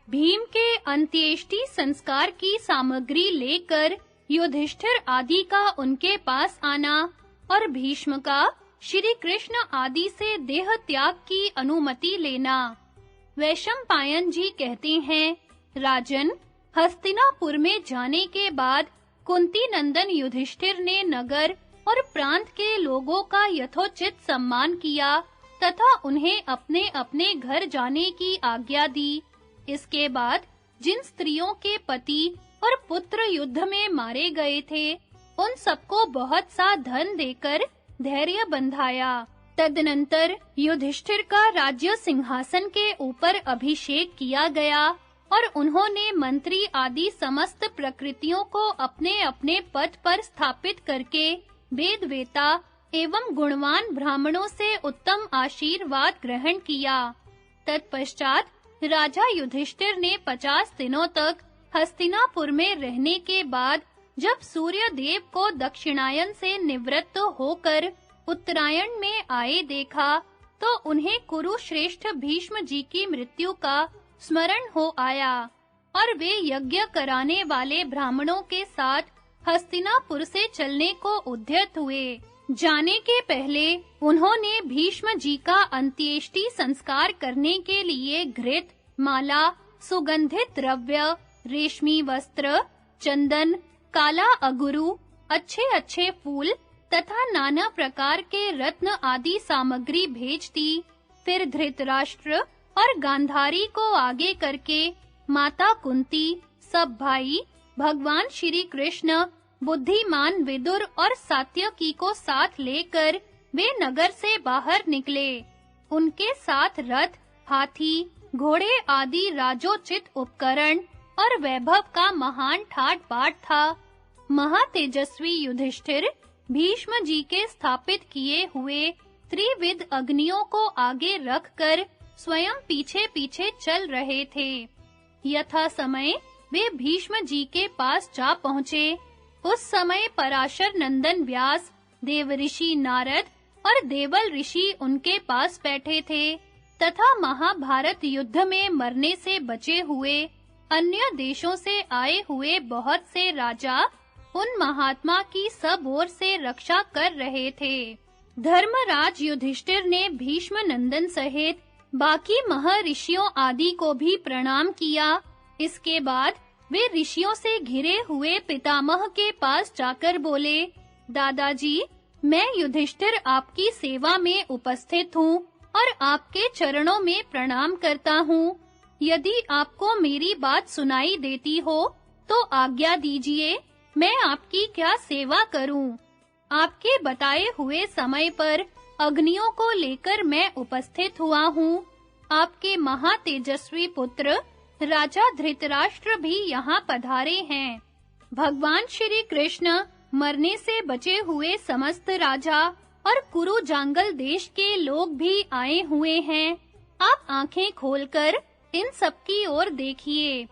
भीम के अंत्येष्टि संस्कार की सामग्री लेकर युधिष्ठिर आदि का उनके पास आना और भीष्म का श्री कृष्ण आदि से देह त्याग की अनुमति लेना। वैशंपायन जी कहते हैं, राजन, हस्तिनापुर में जाने के बाद कुंती नंदन युधिष्ठिर ने नगर और प्रांत के लोगों का यथोचित सम्मान किया तथा उन्हें अपने-अपने घर जाने की आज्ञा दी। इसके बाद जिन स्त्रियों के पति और पुत्र युद्ध में मारे गए थे, उन सबको बहुत सा धन देकर धैर्य बंधाया। तदनंतर युधिष्ठिर का राज्य सिंहासन के ऊपर अभिषेक किया गया और उन्होंने मंत्री आदि समस्त प्रकृतियों को अपने-अपने पद पर स्थापित करके वेदवेता एवं गुणवान ब्राह्मणों से उत्तम आशीर्वाद ग्रहण किया। तत्पश्चात राजा युधिष्ठिर ने 50 दिनों तक हस्तिनापुर में रहने के बाद जब सूर्य देव को दक्षिणायन से निवृत्त होकर उत्तरायण में आए देखा, तो उन्हें कुरुश्रेष्ठ भीष्म जी की मृत्यु का स्मरण हो आया और वे यज्ञ कराने वाले ब्राह्मणों के साथ हस्तिनापुर से चलने को उद्यत हुए। जाने के पहले उन्होंने भीष्म जी का अंत्येष्टि संस्कार करने के लिए घृत, माला, सुगंधित द्रव्य, रेशमी वस्त्र, चंदन, काला अगुरु, अच्छे-अच्छे फूल तथा नाना प्रकार के रत्न आदि सामग्री भेज दी। फिर धृतराष्ट्र और गांधारी को आगे करके माता कुंती, सब भाई, भगवान श्री कृष्ण, बुद्धिमान विदुर और सात्यकी को साथ लेकर वे नगर से बाहर निकले। उनके साथ रथ, हाथी, घोड़े आदि राजोचित उपकरण और वैभव का महान ठाट-बाट था। महातेजस्वी युधिष्ठिर भीष्म जी के स्थापित किए हुए त्रिविध अग्नियों को आगे रखकर स्वयं पीछे-पीछे चल रहे थे। यथा समय वे भीष्म जी के पास जा पहुँचे। उस समय पराशर नंदन व्यास, देवऋषि नारद और देवल ऋषि उनके पास बैठे थे तथा महाभारत युद्ध में मरने से बचे हुए अन्य देशों से आए हुए बहुत से राजा उन महात्मा की सब ओर से रक्षा कर रहे थे। धर्मराज युधिष्ठिर ने भीष्म नंदन सहित बाकी महर्षियों आदि को भी प्रणाम किया। इसके बाद वे ऋषियों से घिरे हुए पितामह के पास जाकर बोले, दादाजी, मैं युधिष्ठिर आपकी सेवा में उपस्थित हूँ और आपके चरणों में प्रणाम करता हूँ। यदि आपको मेरी बात सुनाई देती हो तो आज्ञा दीजिए, मैं आपकी क्या सेवा करूं? आपके बताए हुए समय पर अग्नियों को लेकर मैं उपस्थित हुआ हूँ। आपके महातेजस्वी पुत्र राजा धृतराष्ट्र भी यहाँ पधारे हैं। भगवान श्री कृष्ण, मरने से बचे हुए समस्त राजा और कुरु जांगल देश के लोग भी आए हुए हैं। आप आंखें खोलकर इन सब की ओर देखिए।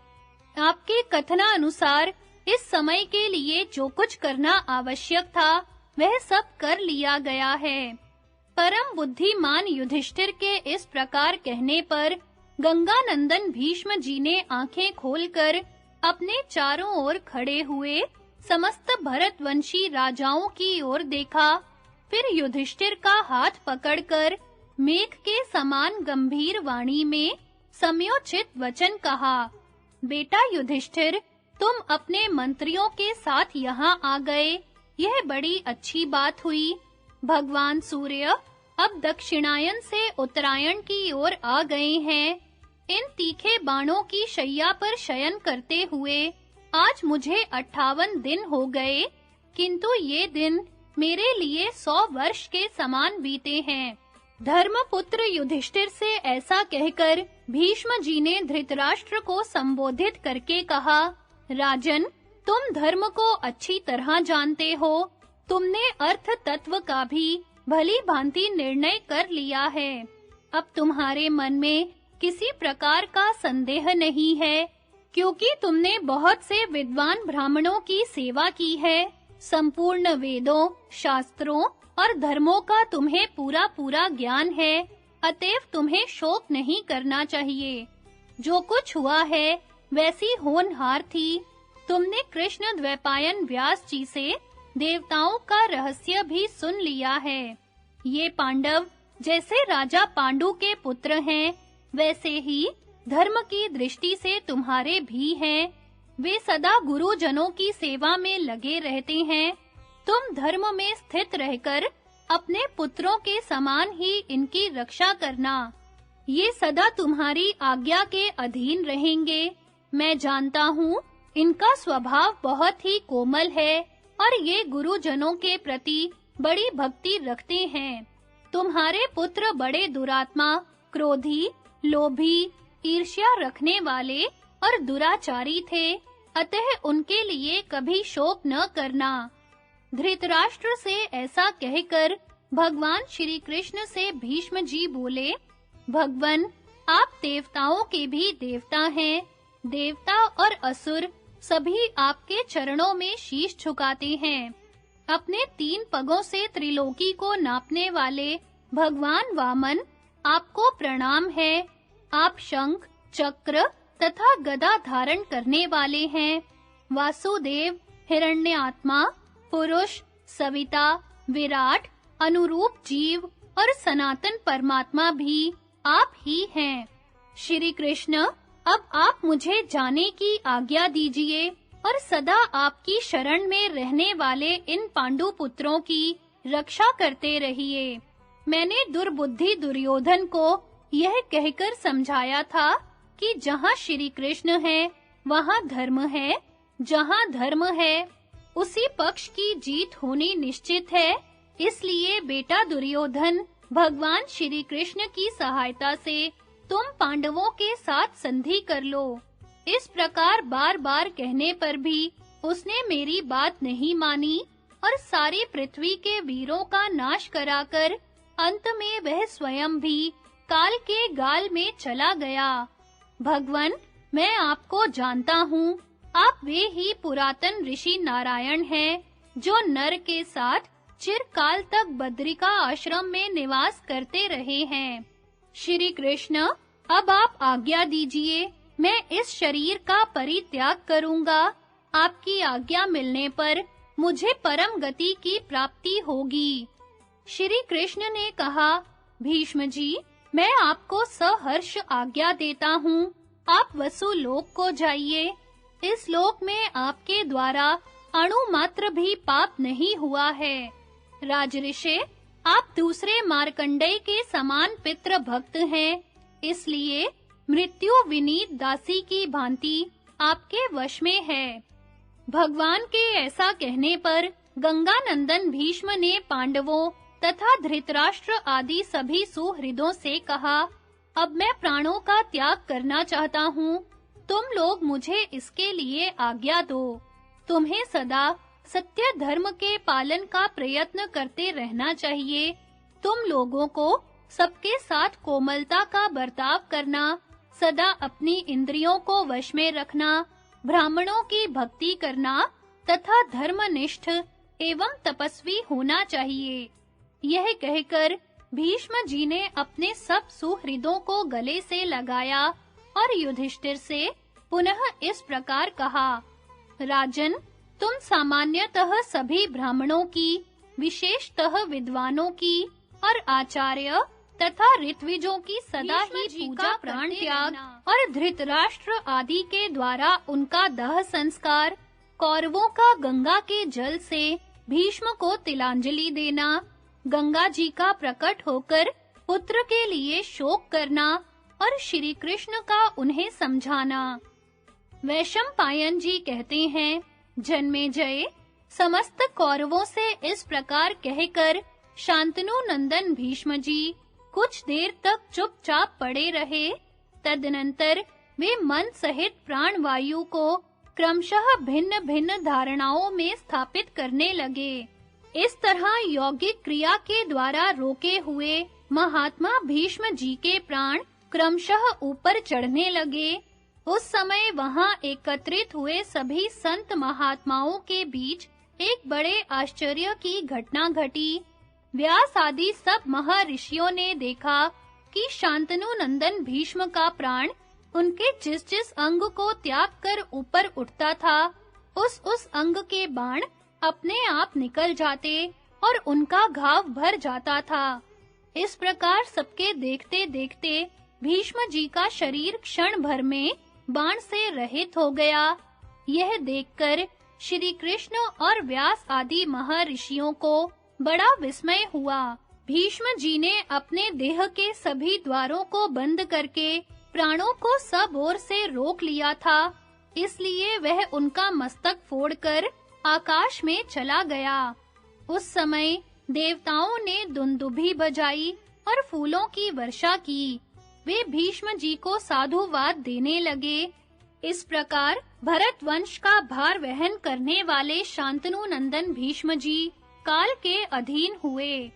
आपके कथनानुसार इस समय के लिए जो कुछ करना आवश्यक था, वह सब कर लिया गया है। परम बुद्धिमान युधिष्ठिर के इस प्रकार कहने पर गंगानंदन भीष्म जी ने आंखें खोलकर अपने चारों ओर खड़े हुए समस्त भरतवंशी राजाओं की ओर देखा। फिर युधिष्ठिर का हाथ पकड़कर मेघ के समान गंभीर वाणी में समयोचित वचन कहा, बेटा युधिष्ठिर, तुम अपने मंत्रियों के साथ यहाँ आ गए, यह बड़ी अच्छी बात हुई। भगवान सूर्य अब दक्षिणायन से उत्तरायण की ओर आ गए हैं। इन तीखे बाणों की शैया पर शयन करते हुए आज मुझे 58 दिन हो गए, किंतु ये दिन मेरे लिए 100 वर्ष के समान बीते हैं। धर्मपुत्र युधिष्ठिर से ऐसा कहकर भीष्म जी ने धृतराष्ट्र को संबोधित करके कहा, राजन, तुम धर्म को अच्छी तरह जानते हो। तुमने अर्थ तत्व का भी भली भांति निर्णय कर लिया है। अब तुम्हारे मन में किसी प्रकार का संदेह नहीं है, क्योंकि तुमने बहुत से विद्वान ब्राह्मणों की सेवा की है। संपूर्ण वेदों, शास्त्रों और धर्मों का तुम्हें पूरा ज्ञान है, अतएव तुम्हें शोक नहीं करना चाहिए। जो कुछ हुआ है वैसी होनहार थी। तुमने कृष्ण द्वैपायन व्यास जी से देवताओं का रहस्य भी सुन लिया है। ये पांडव जैसे राजा पांडु के पुत्र हैं, वैसे ही धर्म की दृष्टि से तुम्हारे भी हैं। वे सदा गुरुजनों की सेवा में लगे रहते हैं। तुम धर्म में स्थित रहकर अपने पुत्रों के समान ही इनकी रक्षा करना। ये सदा तुम्हारी आज्ञा के अधीन रहेंगे। मैं जानता हूँ इनका स्वभाव बहुत ही कोमल है और ये गुरुजनों के प्रति बड़ी भक्ति रखते हैं। तुम्हारे पुत्र बड़े दुरात्मा, क्रोधी, लोभी, ईर्ष्या रखने वाले और दुराचारी थे, अतः उनके लिए कभी शोक न करना। धृतराष्ट्र से ऐसा कहकर भगवान श्री कृष्ण से भीष्म जी बोले, भगवन, आप देवताओं के भी देवता हैं। देवता और असुर सभी आपके चरणों में शीश झुकाते हैं। अपने 3 पगों से त्रिलोकी को नापने वाले भगवान वामन, आपको प्रणाम है। आप शंख, चक्र तथा गदा धारण करने वाले हैं। वासुदेव, हिरण्यात्मा, पुरुष, सविता, विराट, अनुरूप जीव और सनातन परमात्मा भी आप ही हैं। श्री कृष्ण, अब आप मुझे जाने की आज्ञा दीजिए और सदा आपकी शरण में रहने वाले इन पांडु पुत्रों की रक्षा करते रहिए। मैंने दुर्बुद्धि दुर्योधन को यह कहकर समझाया था कि जहाँ श्री कृष्ण है, वहाँ धर्म है। जहाँ धर्म है, उसी पक्ष की जीत होनी निश्चित है। इसलिए बेटा दुर्योधन, भगवान श्री कृष्ण की सहायता से तुम पांडवों के साथ संधि कर लो। इस प्रकार बार-बार कहने पर भी उसने मेरी बात नहीं मानी और सारी पृथ्वी के वीरों का नाश कराकर अंत में वह स्वयं भी काल के गाल में चला गया। भगवन, मैं आपको जानता हूँ। आप वे ही पुरातन ऋषि नारायण हैं, जो नर के साथ चिरकाल तक बद्रिका आश्रम में निवास करते रहे हैं। श्री कृष्ण, अब आप आज्ञा दीजिए, मैं इस शरीर का परित्याग करूंगा। आपकी आज्ञा मिलने पर मुझे परम गति की प्राप्ति होगी। श्री कृष्ण ने कहा, भीष्म जी, मैं आपको सहर्ष आज्ञा देता हूँ। आप वसुलोक को जाइए। इस लोक में आपके द्वारा अणु मात्र भी पाप नहीं हुआ है। राजऋषि, आप दूसरे मार्कंडेय के समान पितृ भक्त हैं, इसलिए मृत्यु विनीत दासी की भांति आपके वश में है। भगवान के ऐसा कहने पर गंगानंदन भीष्म ने पांडवों तथा धृतराष्ट्र आदि सभी सुहृदों से कहा, अब मैं प्राणों का त्याग करना चाहता हूँ। तुम लोग मुझे इसके लिए आज्ञा दो। तुम्हें सदा सत्य धर्म के पालन का प्रयत्न करते रहना चाहिए। तुम लोगों को सबके साथ कोमलता का बर्ताव करना, सदा अपनी इंद्रियों को वश में रखना, ब्राह्मणों की भक्ति करना तथा धर्मनिष्ठ एवं तपस्वी होना चाहिए। यह कहकर भीष्म जी ने अपने सब सुहृदों को गले से लगाया और युधिष्ठिर से पुनः इस प्रकार कहा, राजन, तुम सामान्यतः सभी ब्राह्मणों की, विशेषतः विद्वानों की और आचार्य तथा ऋत्विजों की सदा ही पूजा, प्राण त्याग और धृतराष्ट्र आदि के द्वारा उनका दाह संस्कार, कौरवों का गंगा के जल से भीष्म को तिलांजलि देना, गंगा जी का प्रकट होकर पुत्र के लिए शोक करना और श्री कृष्ण का उन्हें समझाना। वैशंपायन जी कहते हैं, जन्मेजय, समस्त कौरवों से इस प्रकार कहकर शांतनु नंदन भीष्म जी कुछ देर तक चुपचाप पड़े रहे। तदनंतर वे मन सहित प्राण वायु को क्रमशः भिन्न-भिन्न धारणाओं में स्थापित करने लगे। इस तरह यौगिक क्रिया के द्वारा रोके हुए महात्मा भीष्म जी के प्राण क्रमशः ऊपर चढ़ने लगे। उस समय वहां एकत्रित हुए सभी संत महात्माओं के बीच एक बड़े आश्चर्य की घटना घटी। व्यास आदि सब महर्षियों ने देखा कि शांतनु नंदन भीष्म का प्राण उनके जिस अंग को त्याग कर ऊपर उठता था, उस अंग के बाण अपने आप निकल जाते और उनका घाव भर जाता था। इस प्रकार सबके देखते-देखते भीष्म जी का शरीर क्षण भर में बाण से रहित हो गया। यह देखकर श्री कृष्ण और व्यास आदि महर्षियों को बड़ा विस्मय हुआ। भीष्म जी ने अपने देह के सभी द्वारों को बंद करके प्राणों को सब ओर से रोक लिया था, इसलिए वह उनका मस्तक फोड़कर आकाश में चला गया। उस समय देवताओं ने दुंदुभी बजाई और फूलों की वर्षा की। वे भीष्म जी को साधुवाद देने लगे। इस प्रकार भरत वंश का भार वहन करने वाले शांतनु नंदन भीष्म जी काल के अधीन हुए।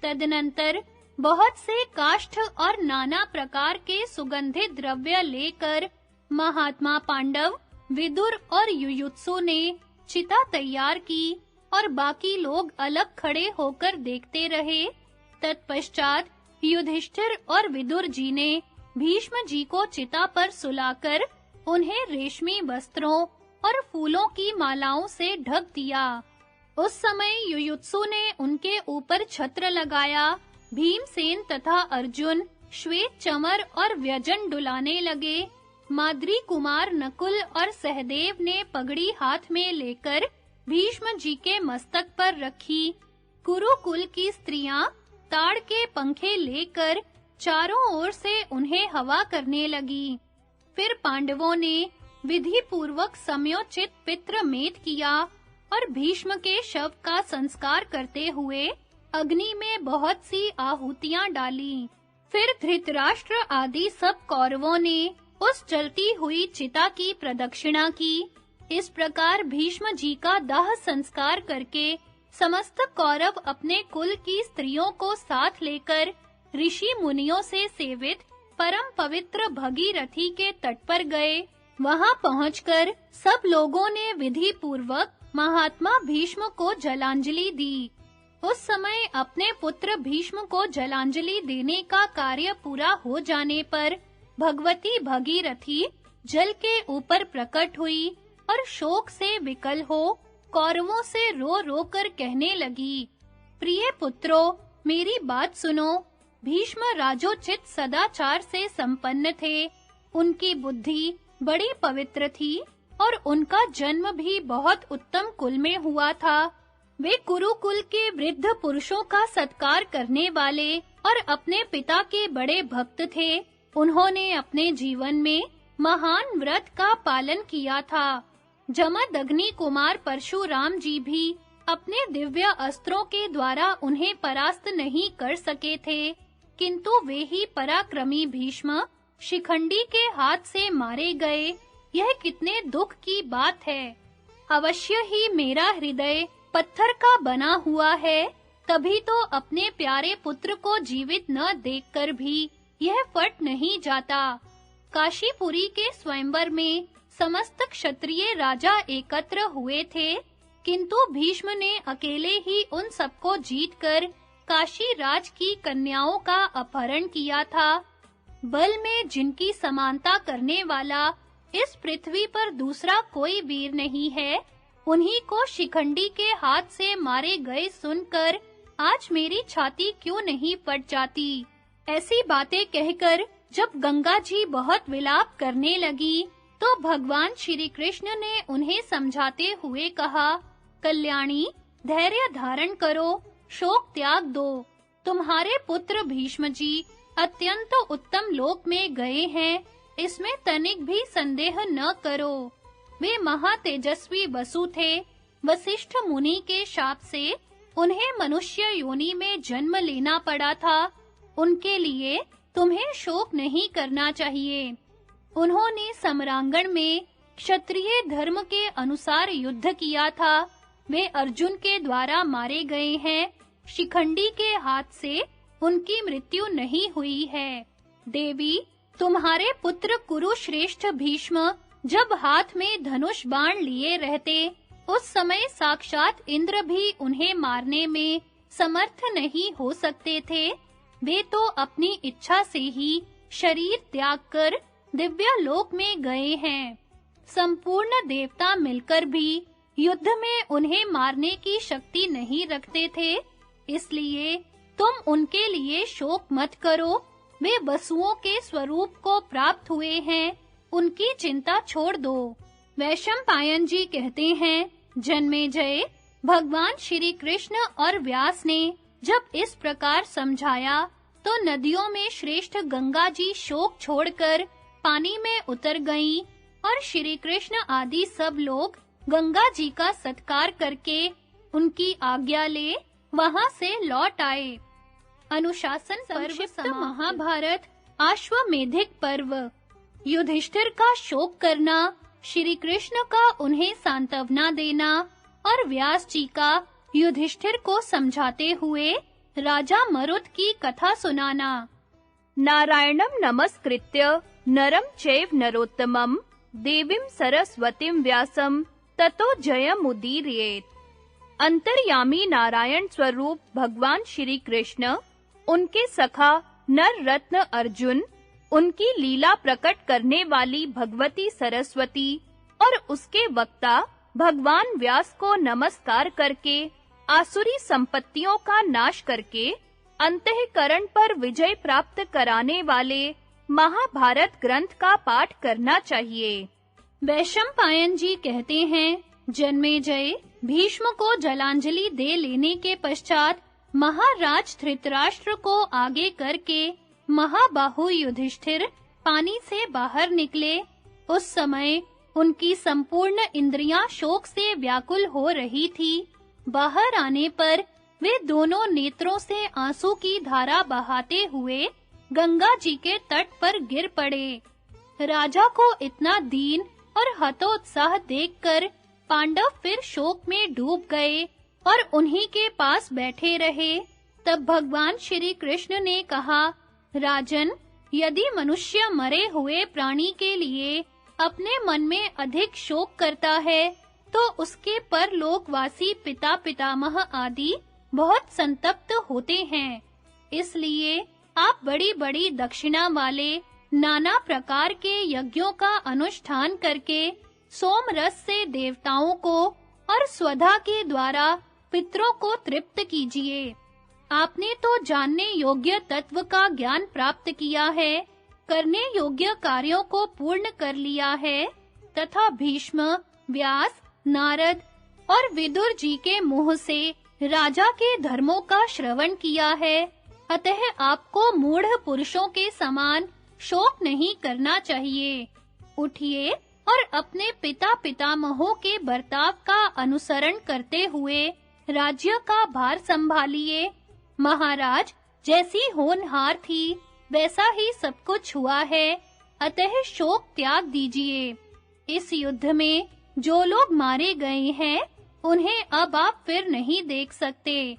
तदनंतर बहुत से काष्ठ और नाना प्रकार के सुगंधित द्रव्य लेकर महात्मा पांडव, विदुर और युयुत्सु ने चिता तैयार की और बाकी लोग अलग खड़े होकर देखते रहे। तत्पश्चात युधिष्ठिर और विदुर जी ने भीष्म जी को चिता पर सुलाकर उन्हें रेशमी वस्त्रों और फूलों की मालाओं से ढक दिया। उस समय युयुत्सु ने उनके ऊपर छत्र लगाया। भीमसेन तथा अर्जुन श्वेत चमर और व्यजन डुलाने लगे। माद्री कुमार नकुल और सहदेव ने पगड़ी हाथ में लेकर भीष्म जी के मस्तक पर रखी। कुरुकुल की स्त्रियां ताड़ के पंखे लेकर चारों ओर से उन्हें हवा करने लगी। फिर पांडवों ने विधि पूर्वक समयोचित पितृमेध किया और भीष्म के शव का संस्कार करते हुए अग्नि में बहुत सी आहुतियां डाली। फिर धृतराष्ट्र आदि सब कौरवों ने उस जलती हुई चिता की प्रदक्षिणा की। इस प्रकार भीष्म जी का दाह संस्कार करके समस्त कौरव अपने कुल की स्त्रियों को साथ लेकर ऋषि मुनियों से सेवित परम पवित्र भगीरथी के तट पर गए। वहां पहुंचकर सब लोगों ने विधि पूर्वक महात्मा भीष्म को जलांजलि दी। उस समय अपने पुत्र भीष्म को जलांजलि देने का कार्य पूरा हो जाने पर भगवती भगीरथी जल के ऊपर प्रकट हुई और शोक से विकल हो कौरवों से रो कर कहने लगी, प्रिय पुत्रों, मेरी बात सुनो। भीष्म राजोचित सदाचार से संपन्न थे। उनकी बुद्धि बड़ी पवित्र थी और उनका जन्म भी बहुत उत्तम कुल में हुआ था। वे कुरुकुल के वृद्ध पुरुषों का सत्कार करने वाले और अपने पिता के बड़े भक्त थे। उन्होंने अपने जीवन में महान व्रत का पालन किया था। जमदग्नि कुमार परशुराम जी भी अपने दिव्य अस्त्रों के द्वारा उन्हें परास्त नहीं कर सके थे, किंतु वे ही पराक्रमी भीष्म शिखंडी के हाथ से मारे गए। यह कितने दुख की बात है। अवश्य ही मेरा हृदय पत्थर का बना हुआ है, तभी तो अपने प्यारे पुत्र को जीवित न देखकर भी यह फट नहीं जाता। काशीपुरी के स्वयंवर में समस्त क्षत्रिय राजा एकत्र हुए थे, किंतु भीष्म ने अकेले ही उन सबको जीतकर काशी राज की कन्याओं का अपहरण किया था। बल में जिनकी समानता करने वाला इस पृथ्वी पर दूसरा कोई वीर नहीं है, उन्हीं को शिखंडी के हाथ से मारे गए सुनकर आज मेरी छाती क्यों नहीं फट जाती। ऐसी बातें कहकर जब गंगा जी बहुत विलाप करने लगी, तो भगवान श्री कृष्ण ने उन्हें समझाते हुए कहा, कल्याणी, धैर्य धारण करो, शोक त्याग दो। तुम्हारे पुत्र भीष्म जी अत्यंत उत्तम लोक में गए हैं, इसमें तनिक भी संदेह न करो। वे महातेजस्वी वसु थे। वशिष्ठ मुनि के शाप से उन्हें मनुष्य योनि में जन्म लेना पड़ा था। उनके लिए तुम्हें शोक नहीं करना चाहिए। उन्होंने सम्रांगण में क्षत्रिय धर्म के अनुसार युद्ध किया था। वे अर्जुन के द्वारा मारे गए हैं। शिखंडी के हाथ से उनकी मृत्यु नहीं हुई है। देवी, तुम्हारे पुत्र कुरुश्रेष्ठ भीष्म जब हाथ में धनुष बाण लिए रहते, उस समय साक्षात इंद्र भी उन्हें मारने में समर्थ नहीं हो सकते थे। वे तो अपनी इच्छा से ही शरीर त्याग कर दिव्य लोक में गए हैं। संपूर्ण देवता मिलकर भी युद्ध में उन्हें मारने की शक्ति नहीं रखते थे, इसलिए तुम उनके लिए शोक मत करो। वे वसुओं के स्वरूप को प्राप्त हुए हैं, उनकी चिंता छोड़ दो। वैशंपायन जी कहते हैं, जन्मेजय, भगवान श्री कृष्ण और व्यास ने जब इस प्रकार समझाया, तो नदियों में श्रेष्ठ गंगा जी शोक छोड़कर पानी में उतर गईं और श्री कृष्ण आदि सब लोग गंगा जी का सत्कार करके उनकी आज्ञा ले वहां से लौट आए। अनुशासन पर्व महाभारत अश्वमेधिक पर्व। युधिष्ठिर का शोक करना, श्री कृष्ण का उन्हें सांत्वना देना और व्यास जी का युधिष्ठिर को समझाते हुए राजा मरुत की कथा सुनाना। नारायणं नमस्कृत्य नरं चैव नरोत्तमं देवीं सरस्वतीं व्यासं ततो जयमुदीरयेत्। अंतर्यामी नारायण स्वरूप भगवान श्री कृष्ण, उनके सखा नर रत्न अर्जुन, उनकी लीला प्रकट करने वाली भगवती सरस्वती और उसके वक्ता भगवान व्यास को नमस्कार करके आसुरी संपत्तियों का नाश करके अंतःकरण पर विजय प्राप्त कराने वाले महाभारत ग्रंथ का पाठ करना चाहिए। वैशंपायन जी कहते हैं, जन्मेजय, भीष्म को जलांजलि दे लेने के पश्चात महाराज धृतराष्ट्र को आगे करके महाबाहु युधिष्ठिर पानी से बाहर निकले। उस समय उनकी संपूर्ण इंद्रियां शोक से व्याकुल हो रही थी। बाहर आने पर वे दोनों नेत्रों से आंसू की धारा बहाते हुए गंगा जी के तट पर गिर पड़े। राजा को इतना दीन और हतोत्साह देखकर पांडव फिर शोक में डूब गए और उन्हीं के पास बैठे रहे। तब भगवान श्री कृष्ण ने कहा, राजन, यदि मनुष्य मरे हुए प्राणी के लिए अपने मन में अधिक शोक करता है, तो उसके परलोकवासी पिता पितामह आदि बहुत संतप्त होते हैं। इसलिए आप बड़ी-बड़ी दक्षिणा वाले नाना प्रकार के यज्ञों का अनुष्ठान करके सोम रस से देवताओं को और स्वधा के द्वारा पितरों को तृप्त कीजिए। आपने तो जानने योग्य तत्व का ज्ञान प्राप्त किया है, करने योग्य कार्यों को पूर्ण कर लिया है तथा भीष्म, व्यास, नारद और विदुर जी के मुंह से राजा के धर्मों का श्रवण किया है। अतः आपको मूढ़ पुरुषों के समान शोक नहीं करना चाहिए। उठिए और अपने पिता पितामहों के बर्ताव का अनुसरण करते हुए राज्य का भार संभालिए। महाराज, जैसी होनहार थी वैसा ही सब कुछ हुआ है, अतः शोक त्याग दीजिए। इस युद्ध में जो लोग मारे गए हैं उन्हें अब आप फिर नहीं देख सकते।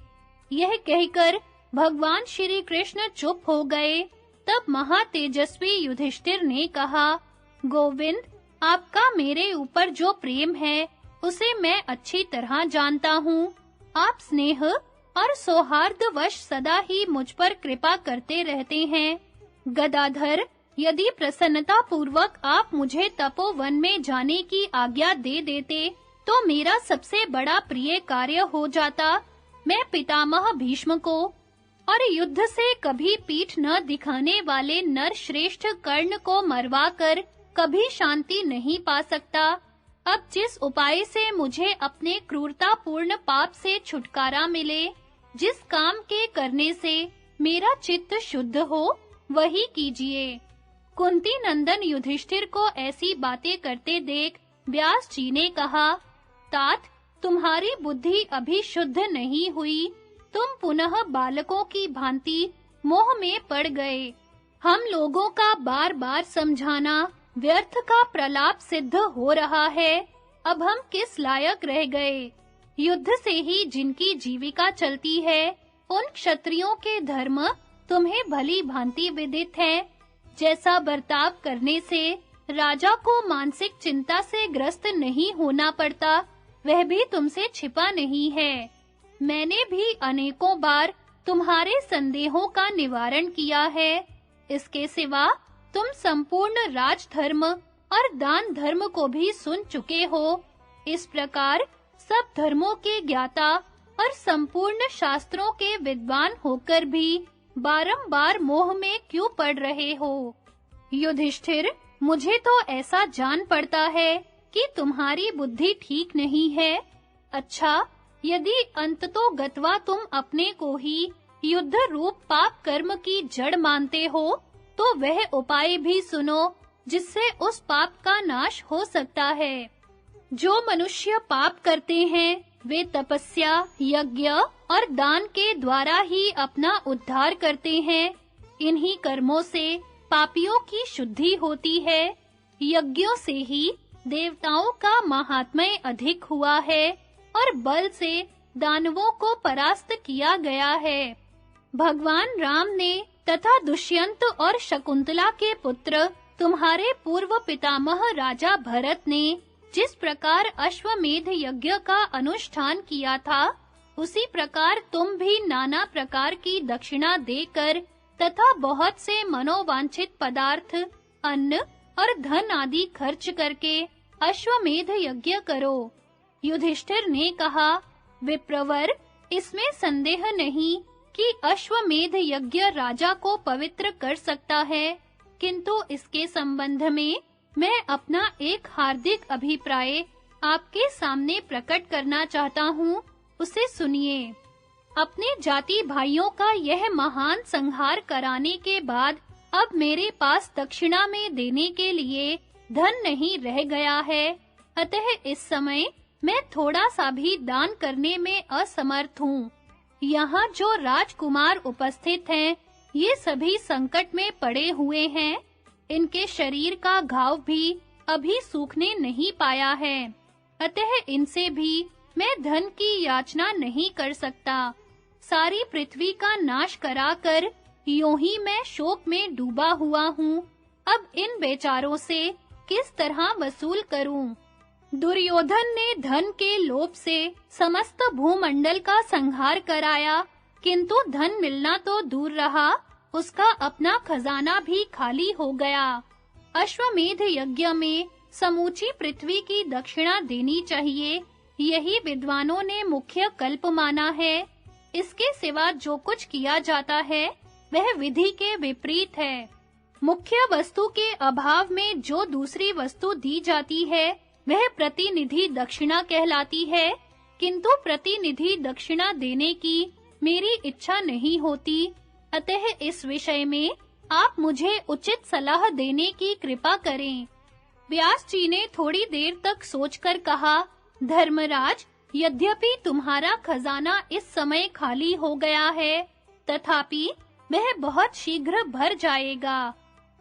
यह कहकर भगवान श्री कृष्ण चुप हो गए। तब महातेजस्वी युधिष्ठिर ने कहा, गोविंद, आपका मेरे ऊपर जो प्रेम है उसे मैं अच्छी तरह जानता हूँ। आप स्नेह और सौहार्दवश सदा ही मुझ पर कृपा करते रहते हैं। गदाधर, यदि प्रसन्नता पूर्वक आप मुझे तपोवन में जाने की आज्ञा दे देते तो मेरा सबसे बड़ा प्रिय कार्य हो जाता। मैं पितामह भीष्म को और युद्ध से कभी पीठ न दिखाने वाले नर श्रेष्ठ कर्ण को मरवाकर कभी शांति नहीं पा सकता। अब जिस उपाय से मुझे अपने क्रूरतापूर्ण पाप से छुटकारा मिले, जिस काम के करने से मेरा चित्त शुद्ध हो, वही कीजिए। कुंती नंदन युधिष्ठिर को ऐसी बातें करते देख व्यास जी ने कहा, तात, तुम्हारी बुद्धि अभी शुद्ध नहीं हुई। तुम पुनः बालकों की भांति मोह में पड़ गए। हम लोगों का बार-बार समझाना व्यर्थ का प्रलाप सिद्ध हो रहा है। अब हम किस लायक रह गए? युद्ध से ही जिनकी जीविका चलती है, उन क्षत्रियों के धर्म तुम्हें भली भांति विदित है। जैसा बर्ताव करने से राजा को मानसिक चिंता से ग्रस्त नहीं होना पड़ता, वह भी तुमसे छिपा नहीं है। मैंने भी अनेकों बार तुम्हारे संदेहों का निवारण किया है। इसके सिवा तुम संपूर्ण राजधर्म और दान धर्म को भी सुन चुके हो। इस प्रकार सब धर्मों के ज्ञाता और संपूर्ण शास्त्रों के विद्वान होकर भी बारंबार मोह में क्यों पड़ रहे हो? युधिष्ठिर, मुझे तो ऐसा जान पड़ता है कि तुम्हारी बुद्धि ठीक नहीं है। अच्छा, यदि अंततो गत्वा तुम अपने को ही युद्ध रूप पाप कर्म की जड़ मानते हो, तो वह उपाय भी सुनो जिससे उस पाप का नाश हो सकता है। जो मनुष्य पाप करते हैं, वे तपस्या, यज्ञ और दान के द्वारा ही अपना उद्धार करते हैं। इन्हीं कर्मों से पापियों की शुद्धि होती है। यज्ञों से ही देवताओं का महात्म्य अधिक हुआ है और बल से दानवों को परास्त किया गया है। भगवान राम ने तथा दुष्यंत और शकुंतला के पुत्र तुम्हारे पूर्व पितामह राजा भरत ने जिस प्रकार अश्वमेध यज्ञ का अनुष्ठान किया था, उसी प्रकार तुम भी नाना प्रकार की दक्षिणा देकर तथा बहुत से मनोवांछित पदार्थ, अन्न और धन आदि खर्च करके अश्वमेध यज्ञ करो। युधिष्ठिर ने कहा, विप्रवर, इसमें संदेह नहीं कि अश्वमेध यज्ञ राजा को पवित्र कर सकता है, किंतु इसके संबंध में मैं अपना एक हार्दिक अभिप्राय आपके सामने प्रकट करना चाहता हूँ, उसे सुनिए। अपने जाति भाइयों का यह महान संहार कराने के बाद अब मेरे पास दक्षिणा में देने के लिए धन नहीं रह गया है, अतः इस समय मैं थोड़ा सा भी दान करने में असमर्थ हूँ। यहाँ जो राजकुमार उपस्थित हैं, ये सभी संकट में पड़े हुए हैं। इनके शरीर का घाव भी अभी सूखने नहीं पाया है, अतः इनसे भी मैं धन की याचना नहीं कर सकता। सारी पृथ्वी का नाश कराकर यूं ही मैं शोक में डूबा हुआ हूँ। अब इन बेचारों से किस तरह वसूल करूं? दुर्योधन ने धन के लोभ से समस्त भूमंडल का संहार कराया, किंतु धन मिलना तो दूर रहा, उसका अपना खजाना भी खाली हो गया। अश्वमेध यज्ञ में समूची पृथ्वी की दक्षिणा देनी चाहिए, यही विद्वानों ने मुख्य कल्प माना है। इसके सिवा जो कुछ किया जाता है, वह विधि के विपरीत है। मुख्य वस्तु के अभाव में जो दूसरी वस्तु दी जाती है, वह प्रतिनिधि दक्षिणा कहलाती है, किंतु प्रतिनिधि दक्षिणा देने की मेरी इच्छा नहीं होती, अतः इस विषय में आप मुझे उचित सलाह देने की कृपा करें। व्यास जी ने थोड़ी देर तक सोचकर कहा, धर्मराज, यद्यपि तुम्हारा खजाना इस समय खाली हो गया है, तथापि वह बहुत शीघ्र भर जाएगा।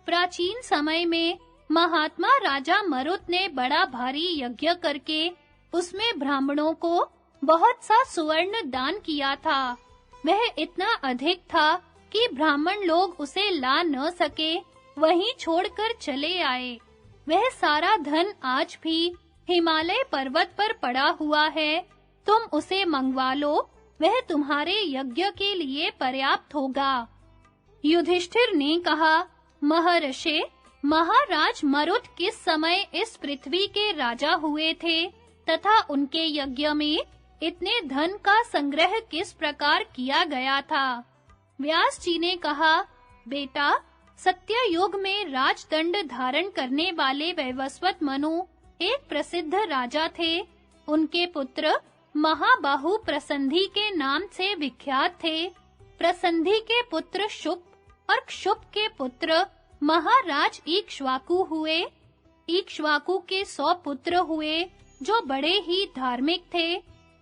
प्राचीन समय में महात्मा राजा मरुत ने बड़ा भारी यज्ञ करके उसमें ब्राह्मणों को बहुत सा सुवर्ण दान किया था। वह इतना अधिक था कि ब्राह्मण लोग उसे ला न सके, वहीं छोड़कर चले आए। वह सारा धन आज भी हिमालय पर्वत पर पड़ा हुआ है, तुम उसे मंगवा लो, वह तुम्हारे यज्ञ के लिए पर्याप्त होगा। युधिष्ठिर ने कहा, महर्षि, महाराज मरुत किस समय इस पृथ्वी के राजा हुए थे तथा उनके यज्ञ में इतने धन का संग्रह किस प्रकार किया गया था? व्यास जी ने कहा, बेटा, सत्ययुग में राजदंड धारण करने वाले वैवस्वत मनु एक प्रसिद्ध राजा थे। उनके पुत्र महाबाहु प्रसंधि के नाम से विख्यात थे। प्रसंधि के पुत्र शुप और क्षुप के पुत्र महाराज इक्ष्वाकु हुए। इक्ष्वाकु के 100 पुत्र हुए जो बड़े ही धार्मिक थे।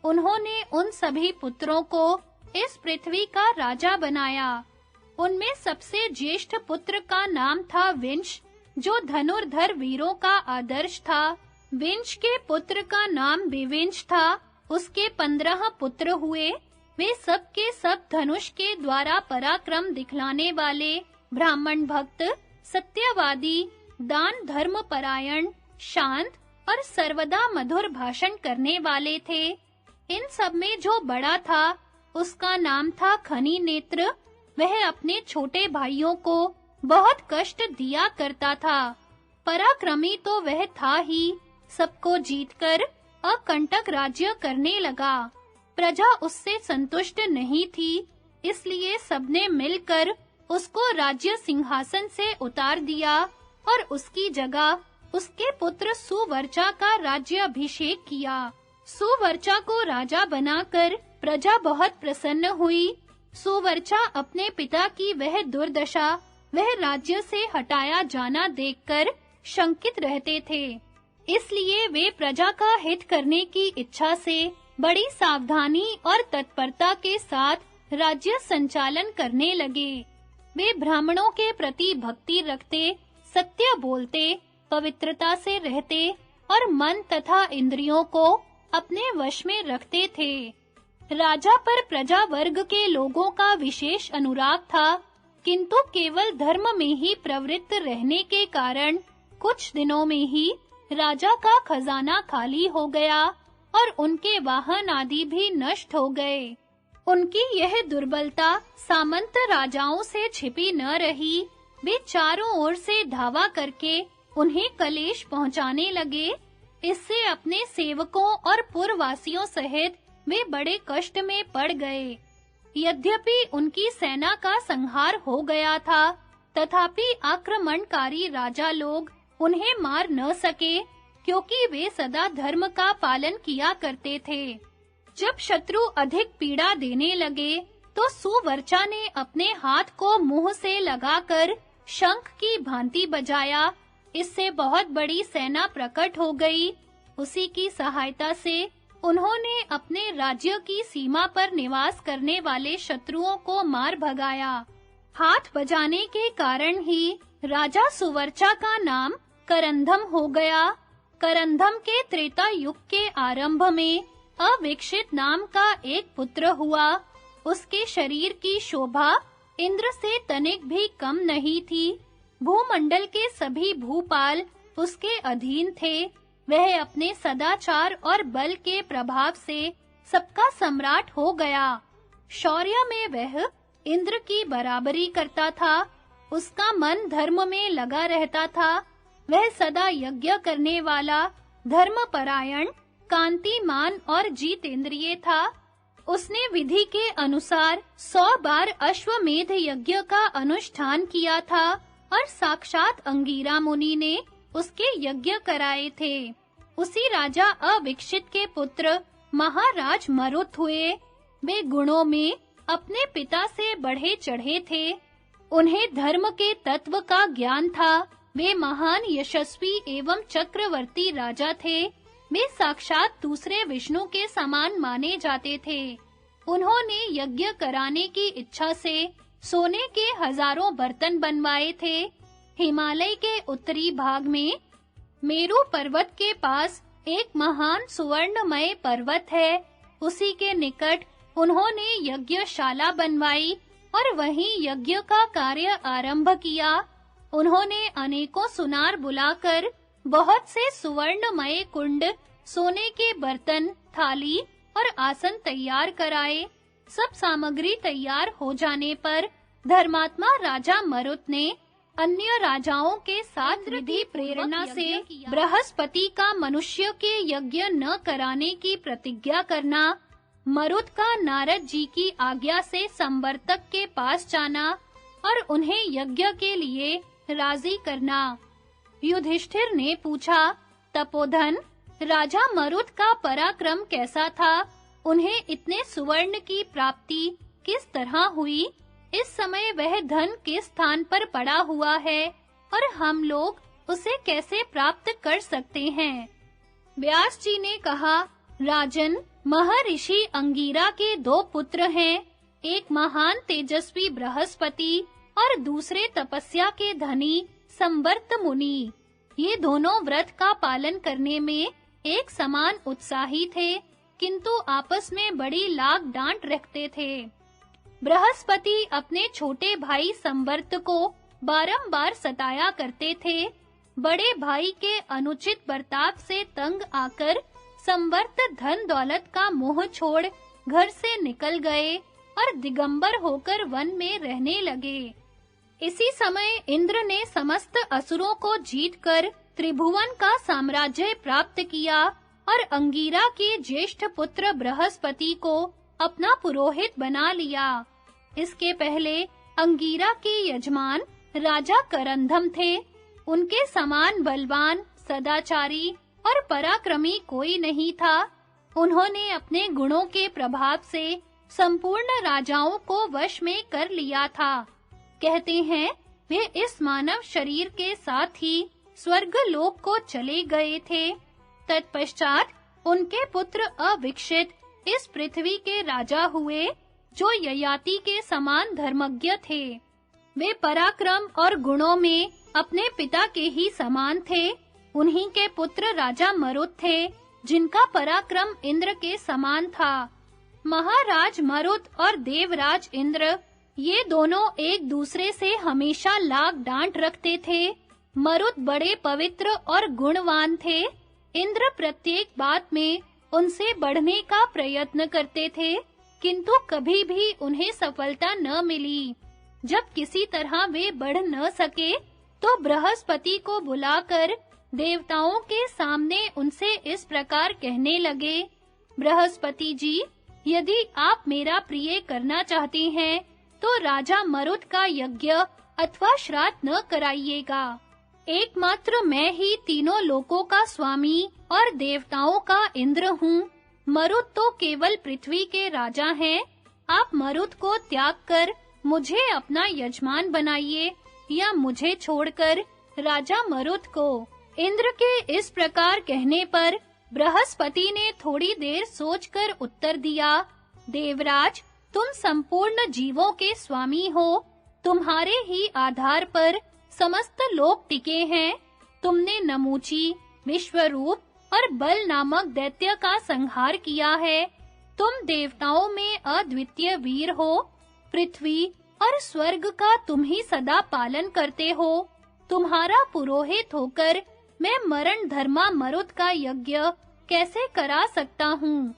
उन्होंने उन सभी पुत्रों को इस पृथ्वी का राजा बनाया। उनमें सबसे ज्येष्ठ पुत्र का नाम था विंश, जो धनुर्धर वीरों का आदर्श था। विंश के पुत्र का नाम विविंश था। उसके 15 पुत्र हुए। वे सब के सब धनुष के द्वारा पराक्रम दिखलाने वाले, ब्राह्मण भक्त, सत्यवादी, दान धर्म परायण, शांत और सर्वदा मधुर भाषण करने वाले थे। इन सब में जो बड़ा था, उसका नाम था खनी नेत्र। वह अपने छोटे भाइयों को बहुत कष्ट दिया करता था। पराक्रमी तो वह था ही, सबको जीतकर अकंटक राज्य करने लगा। प्रजा उससे संतुष्ट नहीं थी, इसलिए सबने मिलकर उसको राज्य सिंहासन से उतार दिया और उसकी जगह उसके पुत्र सुवर्चा का राज्याभिषेक किया। सुवर्चा को राजा बनाकर प्रजा बहुत प्रसन्न हुई। सुवर्चा अपने पिता की वह दुर्दशा, वह राज्य से हटाया जाना देखकर शंकित रहते थे। इसलिए वे प्रजा का हित करने की इच्छा से बड़ी सावधानी और तत्परता के साथ राज्य संचालन करने लगे। वे ब्राह्मणों के प्रति भक्ति रखते, सत्य बोलते, पवित्रता से रहते और मन तथा इंद्रियों को अपने वश में रखते थे। राजा पर प्रजा वर्ग के लोगों का विशेष अनुराग था, किंतु केवल धर्म में ही प्रवृत्त रहने के कारण कुछ दिनों में ही राजा का खजाना खाली हो गया और उनके वाहन आदि भी नष्ट हो गए। उनकी यह दुर्बलता सामंत राजाओं से छिपी न रही। वे चारों ओर से धावा करके उन्हें कलेश पहुंचाने लगे। इससे अपने सेवकों और पुरवासियों सहित वे बड़े कष्ट में पड़ गए। यद्यपि उनकी सेना का संहार हो गया था, तथापि आक्रमणकारी राजा लोग उन्हें मार न सके, क्योंकि वे सदा धर्म का पालन किया करते थे। जब शत्रु अधिक पीड़ा देने लगे, तो सुवर्चा ने अपने हाथ को मुंह से लगाकर शंख की भांति बजाया। इससे बहुत बड़ी सेना प्रकट हो गई। उसी की सहायता से उन्होंने अपने राज्य की सीमा पर निवास करने वाले शत्रुओं को मार भगाया। हाथ बजाने के कारण ही राजा सुवर्चा का नाम करंधम हो गया। करंधम के त्रेता युग के आरंभ में अविक्षित नाम का एक पुत्र हुआ। उसके शरीर की शोभा इंद्र से तनिक भी कम नहीं थी। भूमंडल के सभी भूपाल उसके अधीन थे। वह अपने सदाचार और बल के प्रभाव से सबका सम्राट हो गया। शौर्य में वह इंद्र की बराबरी करता था। उसका मन धर्म में लगा रहता था। वह सदा यज्ञ करने वाला, धर्मपरायण, कांतिमान और जितेंद्रिय था। उसने विधि के अनुसार 100 बार अश्वमेध यज्ञ का अनुष्ठान किया था और साक्षात अंगिरा मुनि ने उसके यज्ञ कराए थे। उसी राजा अविक्षित के पुत्र महाराज मरुत हुए। वे गुणों में अपने पिता से बढ़े चढ़े थे। उन्हें धर्म के तत्व का ज्ञान था। वे महान यशस्वी एवं चक्रवर्ती राजा थे। वे साक्षात दूसरे विष्णु के समान माने जाते थे। उन्होंने यज्ञ कराने की इच्छा से सोने के हजारों बर्तन बनवाए थे। हिमालय के उत्तरी भाग में मेरु पर्वत के पास एक महान सुवर्णमय पर्वत है। उसी के निकट उन्होंने यज्ञशाला बनवाई और वहीं यज्ञ का कार्य आरंभ किया। उन्होंने अनेकों सुनार बुलाकर बहुत से सुवर्णमय कुंड, सोने के बर्तन, थाली और आसन तैयार कराए। सब सामग्री तैयार हो जाने पर धर्मात्मा राजा मरुत ने अन्य राजाओं के साथ विधि प्रेरणा से बृहस्पति का मनुष्य के यज्ञ न कराने की प्रतिज्ञा करना, मरुत का नारद जी की आज्ञा से संवर्तक के पास जाना और उन्हें यज्ञ के लिए राजी करना। युधिष्ठिर ने पूछा, तपोधन, राजा मरुत का पराक्रम कैसा था? उन्हें इतने सुवर्ण की प्राप्ति किस तरह हुई? इस समय वह धन किस स्थान पर पड़ा हुआ है और हम लोग उसे कैसे प्राप्त कर सकते हैं? व्यास जी ने कहा, राजन, महर्षि अंगिरा के 2 पुत्र हैं। एक महान तेजस्वी बृहस्पति और दूसरे तपस्या के धनी संवर्त मुनि। ये दोनों व्रत का पालन करने में एक समान उत्साही थे, किंतु आपस में बड़ी लाग डांट रखते थे। बृहस्पति अपने छोटे भाई संवर्त को बारंबार सताया करते थे। बड़े भाई के अनुचित बर्ताव से तंग आकर संवर्त धन दौलत का मोह छोड़ घर से निकल गए और दिगंबर होकर वन में रहने लगे। इसी समय इंद्र ने समस्त असुरों को जीतकर त्रिभुवन का साम्राज्य प्राप्त किया और अंगिरा के ज्येष्ठ पुत्र बृहस्पति को अपना पुरोहित बना लिया। इसके पहले अंगिरा के यजमान राजा करंदम थे। उनके समान बलवान, सदाचारी और पराक्रमी कोई नहीं था। उन्होंने अपने गुणों के प्रभाव से संपूर्ण राजाओं को वश में कर लिया था। कहते हैं वे इस मानव शरीर के साथ ही स्वर्ग लोक को चले गए थे। तत्पश्चात उनके पुत्र अविक्षित इस पृथ्वी के राजा हुए, जो ययाति के समान धर्मज्ञ थे। वे पराक्रम और गुणों में अपने पिता के ही समान थे। उन्हीं के पुत्र राजा मरुत थे, जिनका पराक्रम इंद्र के समान था। महाराज मरुत और देवराज इंद्र, ये दोनों एक दूसरे से हमेशा लाग डांट रखते थे। मरुत बड़े पवित्र और गुणवान थे। इंद्र प्रत्येक बात में उनसे बढ़ने का प्रयत्न करते थे, किंतु कभी भी उन्हें सफलता न मिली। जब किसी तरह वे बढ़ न सके, तो बृहस्पति को बुलाकर देवताओं के सामने उनसे इस प्रकार कहने लगे, बृहस्पति जी, यदि आप मेरा प्रिय करना चाहते हैं, तो राजा मरुत का यज्ञ अथवा श्राद्ध न कराइएगा। एकमात्र मैं ही तीनों लोकों का स्वामी और देवताओं का इंद्र हूँ। मरुत तो केवल पृथ्वी के राजा हैं। आप मरुत को त्याग कर मुझे अपना यजमान बनाइए, या मुझे छोड़कर राजा मरुत को। इंद्र के इस प्रकार कहने पर बृहस्पति ने थोड़ी देर सोचकर उत्तर दिया, देवराज, तुम संपूर्ण जीवों के स्वामी हो। तुम्हारे ही आधार पर समस्त लोक टिके हैं। तुमने नमूची, विश्वरूप और बल नामक दैत्य का संहार किया है। तुम देवताओं में अद्वितीय वीर हो। पृथ्वी और स्वर्ग का तुम ही सदा पालन करते हो। तुम्हारा पुरोहित होकर मैं मरण धर्मा मरुत का यज्ञ कैसे करा सकता हूँ?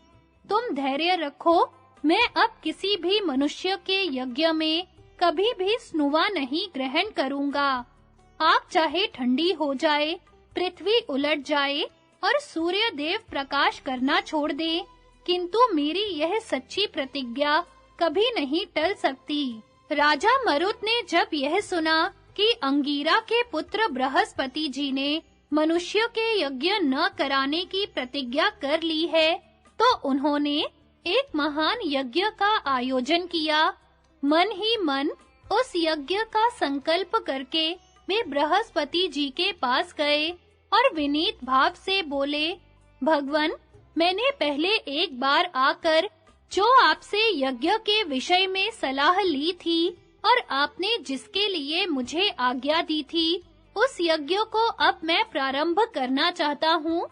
तुम धैर्य रखो। मैं अब किसी भी मनुष्य के यज्ञ में कभी भी स्नुवा नहीं ग्रहण करूँगा। आग चाहे ठंडी हो जाए, पृथ्वी उलट जाए और सूर्य देव प्रकाश करना छोड़ दे, किंतु मेरी यह सच्ची प्रतिज्ञा कभी नहीं टल सकती। राजा मरुत ने जब यह सुना कि अंगिरा के पुत्र बृहस्पति जी ने मनुष्य के यज्ञ न कराने की प्रतिज्ञा कर ली है, तो उन्होंने एक महान यज्ञ का आयोजन किया। मन ही मन उस यज्ञ का संकल्प करके वे बृहस्पति जी के पास गए और विनीत भाव से बोले, भगवन, मैंने पहले एक बार आकर जो आपसे यज्ञ के विषय में सलाह ली थी और आपने जिसके लिए मुझे आज्ञा दी थी, उस यज्ञ को अब मैं प्रारंभ करना चाहता हूँ।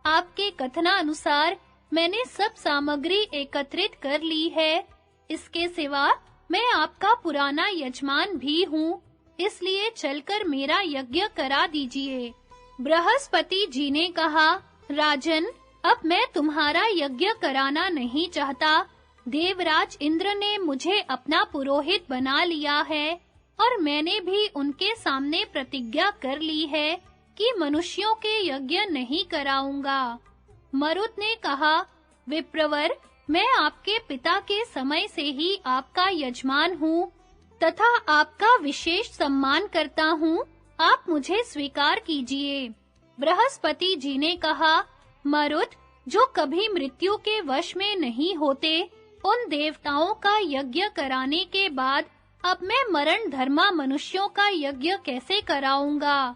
आपके कथनानुसार मैंने सब सामग्री एकत्रित कर ली है। इसके सिवा मैं आपका पुराना यजमान भी हूँ, इसलिए चलकर मेरा यज्ञ करा दीजिए। बृहस्पति जी ने कहा, राजन, अब मैं तुम्हारा यज्ञ कराना नहीं चाहता। देवराज इंद्र ने मुझे अपना पुरोहित बना लिया है और मैंने भी उनके सामने प्रतिज्ञा कर ली है कि मनुष्यों के यज्ञ नहीं कराऊंगा। मरुत ने कहा, विप्रवर, मैं आपके पिता के समय से ही आपका यजमान हूँ तथा आपका विशेष सम्मान करता हूँ। आप मुझे स्वीकार कीजिए। बृहस्पति जी ने कहा, मरुत, जो कभी मृत्यु के वश में नहीं होते, उन देवताओं का यज्ञ कराने के बाद अब मैं मरण धर्मा मनुष्यों का यज्ञ कैसे कराऊंगा?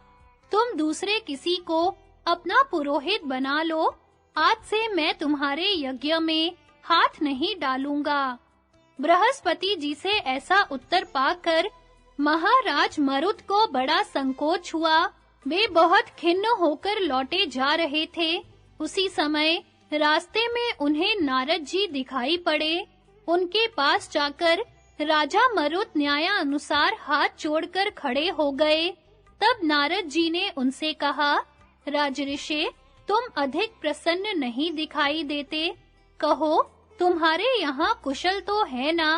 तुम दूसरे किसी को अपना पुरोहित बना लो। आज से मैं तुम्हारे यज्ञ में हाथ नहीं डालूंगा। बृहस्पति जी से ऐसा उत्तर पाकर महाराज मरुत को बड़ा संकोच हुआ। वे बहुत खिन्न होकर लौटे जा रहे थे। उसी समय रास्ते में उन्हें नारद जी दिखाई पड़े। उनके पास जाकर राजा मरुत न्यायानुसार हाथ जोड़कर खड़े हो गए। तब नारद जी ने उनसे कहा, राजऋषि, तुम अधिक प्रसन्न नहीं दिखाई देते। कहो, तुम्हारे यहाँ कुशल तो है ना?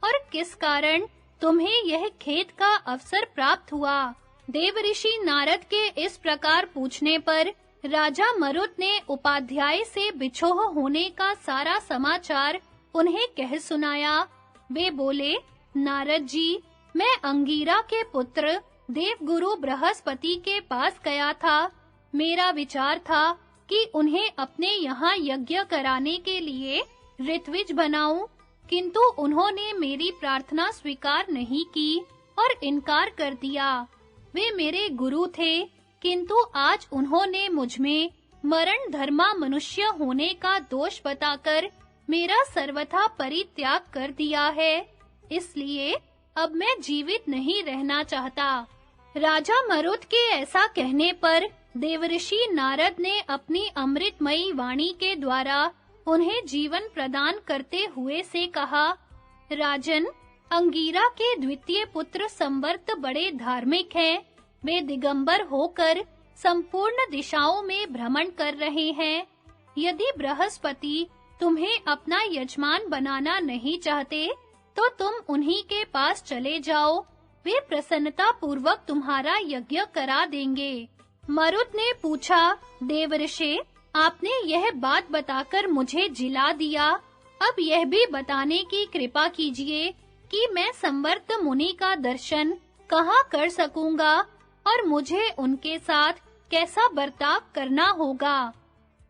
और किस कारण तुम्हें यह खेद का अवसर प्राप्त हुआ। देवऋषि नारद के इस प्रकार पूछने पर राजा मरुत ने उपाध्याय से बिछोह होने का सारा समाचार उन्हें कह सुनाया। वे बोले, नारद जी, मैं अंगीरा के पुत्र देवगुरु बृहस्पति के पास गया था। मेरा विचार था कि उन्हें अपने यहाँ यज्ञ कराने के लिए ऋत्विज बनाऊं, किंतु उन्होंने मेरी प्रार्थना स्वीकार नहीं की और इनकार कर दिया। वे मेरे गुरु थे, किंतु आज उन्होंने मुझमें मरण धर्मा मनुष्य होने का दोष बताकर मेरा सर्वथा परित्याग कर दिया है। इसलिए अब मैं जीवित नहीं रहना चाहता। राजा मरुत के ऐसा कहने पर देवऋषि नारद ने अपनी अमृतमयी वाणी के द्वारा उन्हें जीवन प्रदान करते हुए से कहा, राजन, अंगीरा के द्वितीय पुत्र संवर्त बड़े धार्मिक हैं। वे दिगंबर होकर संपूर्ण दिशाओं में भ्रमण कर रहे हैं। यदि बृहस्पति तुम्हें अपना यजमान बनाना नहीं चाहते, तो तुम उन्हीं के पास चले जाओ। वे प्रसन्नता पूर्वक तुम्हारा यज्ञ करा देंगे। मरुत ने पूछा, देवर्षि, आपने यह बात बताकर मुझे जिला दिया। अब यह भी बताने की कृपा कीजिए कि मैं संवर्त मुनि का दर्शन कहाँ कर सकूंगा और मुझे उनके साथ कैसा बर्ताव करना होगा।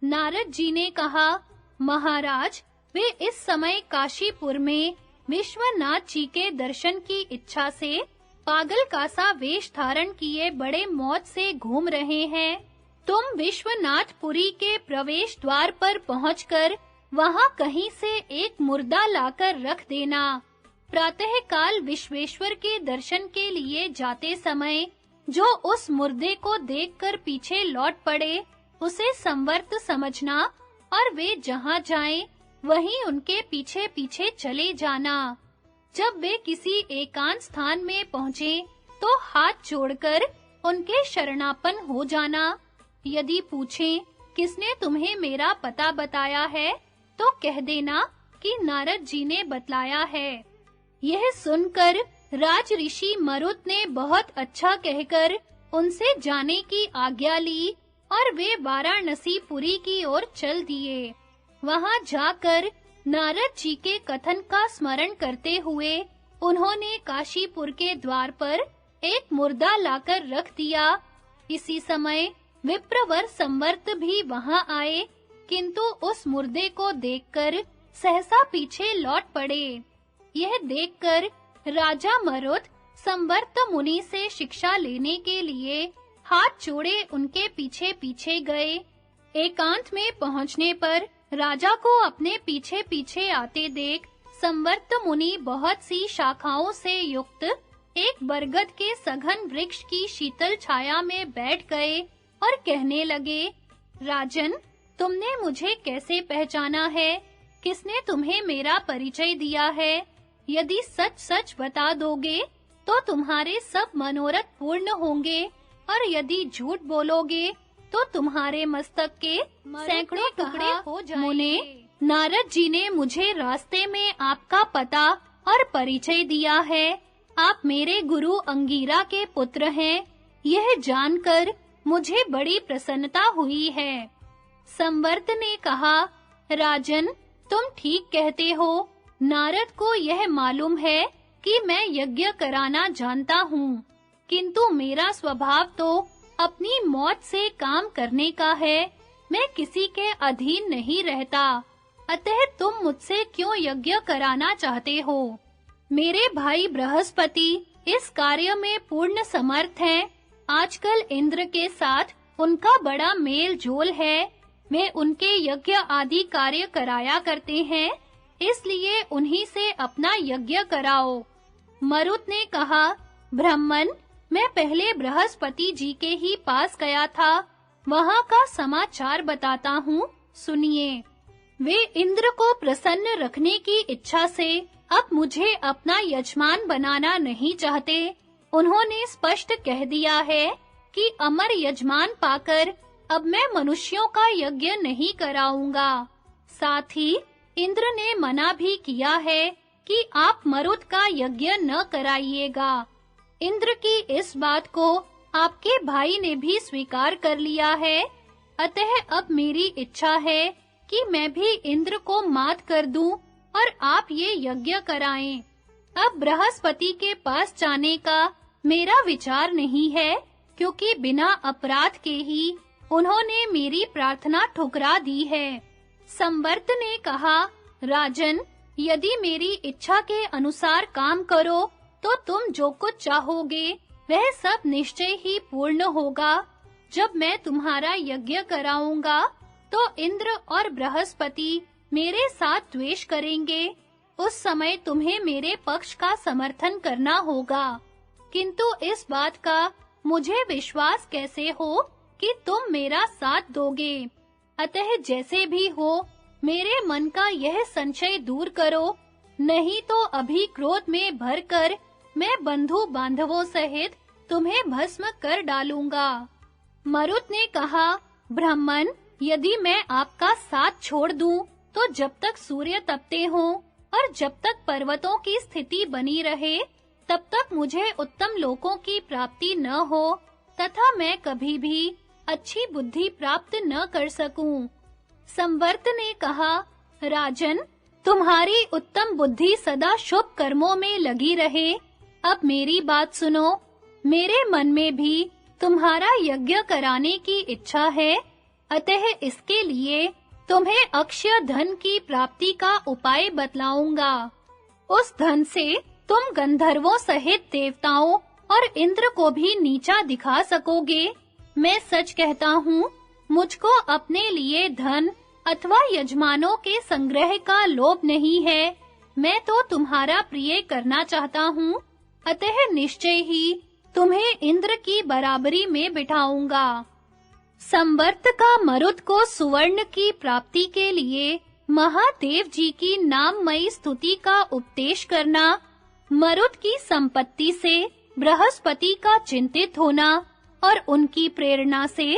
नारद जी ने कहा, महाराज, वे इस समय काशीपुर में विश्वनाथ जी के दर्शन की इच्छा से पागल का सा वेश धारण किए बड़े मौज से घूम रहे हैं। तुम विश्वनाथपुरी के प्रवेश द्वार पर पहुंचकर वहां कहीं से एक मुर्दा लाकर रख देना। प्रातःकाल विश्वेश्वर के दर्शन के लिए जाते समय जो उस मुर्दे को देखकर पीछे लौट पड़े, उसे संवर्त समझना और वे जहां जाएं, वहीं उनके पीछे-पीछे चले जाना। जब वे किसी एकांत स्थान में पहुंचे, तो हाथ जोड़कर उनके शरणापन्न हो जाना। यदि पूछें, किसने तुम्हें मेरा पता बताया है, तो कह देना कि नारद जी ने बतलाया है। यह सुनकर राज ऋषि मरुत ने बहुत अच्छा कहकर उनसे जाने की आज्ञा ली और वे वाराणसीपुरी की ओर चल दिए। वहां जाकर नारद जी के कथन का स्मरण करते हुए उन्होंने काशीपुर के द्वार पर एक मुर्दा लाकर रख दिया। इसी समय विप्रवर संवर्त भी वहां आए, किंतु उस मुर्दे को देखकर सहसा पीछे लौट पड़े। यह देखकर राजा मरुत संवर्त मुनि से शिक्षा लेने के लिए हाथ जोड़े उनके पीछे-पीछे गए। एकांत में पहुंचने पर राजा को अपने पीछे-पीछे आते देख संवर्त मुनि बहुत सी शाखाओं से युक्त एक बरगद के सघन वृक्ष की शीतल छाया में बैठ गए और कहने लगे, राजन, तुमने मुझे कैसे पहचाना है? किसने तुम्हें मेरा परिचय दिया है? यदि सच-सच बता दोगे तो तुम्हारे सब मनोरथ पूर्ण होंगे, और यदि झूठ बोलोगे तो तुम्हारे मस्तक के सैकड़ों टुकड़े हो जाएंगे। नारद जी ने मुझे रास्ते में आपका पता और परिचय दिया है। आप मेरे गुरु अंगीरा के पुत्र हैं। यह जानकर मुझे बड़ी प्रसन्नता हुई है। संवर्त ने कहा, राजन, तुम ठीक कहते हो। नारद को यह मालूम है कि मैं यज्ञ कराना जानता हूँ, किंतु मेरा स्वभाव तो अपनी मौत से काम करने का है। मैं किसी के अधीन नहीं रहता। अतः तुम मुझसे क्यों यज्ञ कराना चाहते हो? मेरे भाई बृहस्पति इस कार्य में पूर्ण समर्थ हैं। आजकल इंद्र के साथ उनका बड़ा मेल जोल है। वे उनके यज्ञ आदि कार्य कराया करते हैं, इसलिए उन्हीं से अपना यज्ञ कराओ। मरुत ने कहा, ब्राह्मण, मैं पहले बृहस्पति जी के ही पास गया था। वहां का समाचार बताता हूँ, सुनिए। वे इंद्र को प्रसन्न रखने की इच्छा से अब मुझे अपना यजमान बनाना नहीं चाहते। उन्होंने स्पष्ट कह दिया है कि अमर यजमान पाकर अब मैं मनुष्यों का यज्ञ नहीं कराऊंगा। साथ ही इंद्र ने मना भी किया है कि आप मरुत का यज्ञ न कराइएगा। इंद्र की इस बात को आपके भाई ने भी स्वीकार कर लिया है, अतः अब मेरी इच्छा है कि मैं भी इंद्र को मात कर दूं और आप ये यज्ञ कराएं। अब बृहस्पति के पास जाने का मेरा विचार नहीं है, क्योंकि बिना अपराध के ही उन्होंने मेरी प्रार्थना ठुकरा दी है। संवर्त ने कहा, राजन, यदि मेरी इच्छा के अनुसार काम करो तो तुम जो कुछ चाहोगे वह सब निश्चय ही पूर्ण होगा। जब मैं तुम्हारा यज्ञ कराऊंगा तो इंद्र और बृहस्पति मेरे साथ द्वेष करेंगे। उस समय तुम्हें मेरे पक्ष का समर्थन करना होगा, किंतु इस बात का मुझे विश्वास कैसे हो कि तुम मेरा साथ दोगे। अतः जैसे भी हो मेरे मन का यह संशय दूर करो, नहीं तो अभी क्रोध में भरकर मैं बंधु बांधवों सहित तुम्हें भस्म कर डालूंगा। मरुत ने कहा, ब्राह्मण, यदि मैं आपका साथ छोड़ दूं तो जब तक सूर्य तपते हों और जब तक पर्वतों की स्थिति बनी रहे तब तक मुझे उत्तम लोकों की प्राप्ति न हो तथा मैं कभी भी अच्छी बुद्धि प्राप्त न कर सकूं। संवर्त ने कहा, राजन, तुम्हारी उत्तम बुद्धि सदा शुभ कर्मों में लगी रहे। अब मेरी बात सुनो, मेरे मन में भी तुम्हारा यज्ञ कराने की इच्छा है, अतः इसके लिए तुम्हें अक्षय धन की प्राप्ति का उपाय बतलाऊंगा। उस धन से तुम गंधर्वों सहित देवताओं और इंद्र को भी नीचा दिखा सकोगे। मैं सच कहता हूँ, मुझको अपने लिए धन अथवा यजमानों के संग्रह का लोभ नहीं है। मैं तो तुम्हारा प्रिय करना चाहता हूँ, अतः निश्चय ही तुम्हें इंद्र की बराबरी में बिठाऊंगा। संवर्त का मरुत को सुवर्ण की प्राप्ति के लिए महादेव जी की नाममयी स्तुति का उपदेश करना, मरुत की संपत्ति से बृहस्पति का चिंतित होना और उनकी प्रेरणा से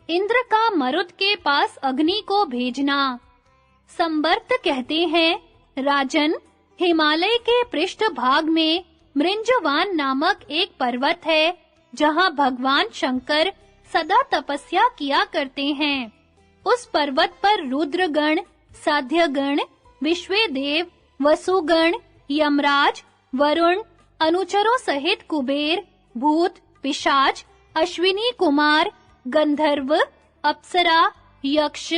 इंद्र का मरुत के पास अग्नि को भेजना। संवर्त कहते हैं, राजन, हिमालय के पृष्ठ भाग में मृंजवान नामक एक पर्वत है, जहां भगवान शंकर सदा तपस्या किया करते हैं। उस पर्वत पर रुद्रगण, साध्यगण, विश्वेदेव, वसुगण, यमराज, वरुण, अनुचरों सहित कुबेर, भूत, पिशाच, अश्विनी कुमार, गंधर्व, अप्सरा, यक्ष,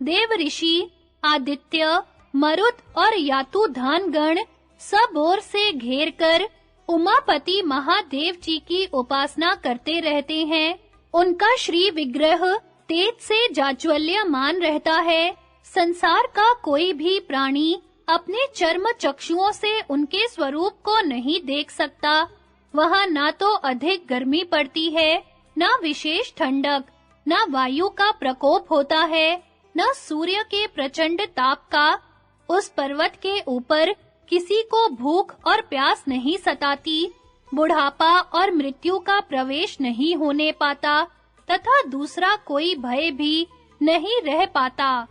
देव ऋषि, आदित्य, मरुत और यातुधान गण सब ओर से घेर कर उमापति महादेव जी की उपासना करते रहते हैं। उनका श्री विग्रह तेज से जाज्वल्यमान रहता है। संसार का कोई भी प्राणी अपने चर्म चक्षुओं से उनके स्वरूप को नहीं देख सकता। वहां ना तो अधिक गर्मी पड़ती है, ना विशेष ठंडक, ना वायु का प्रकोप होता है, ना सूर्य के प्रचंड ताप का। उस पर्वत के ऊपर किसी को भूख और प्यास नहीं सताती, बुढ़ापा और मृत्यु का प्रवेश नहीं होने पाता तथा दूसरा कोई भय भी नहीं रह पाता।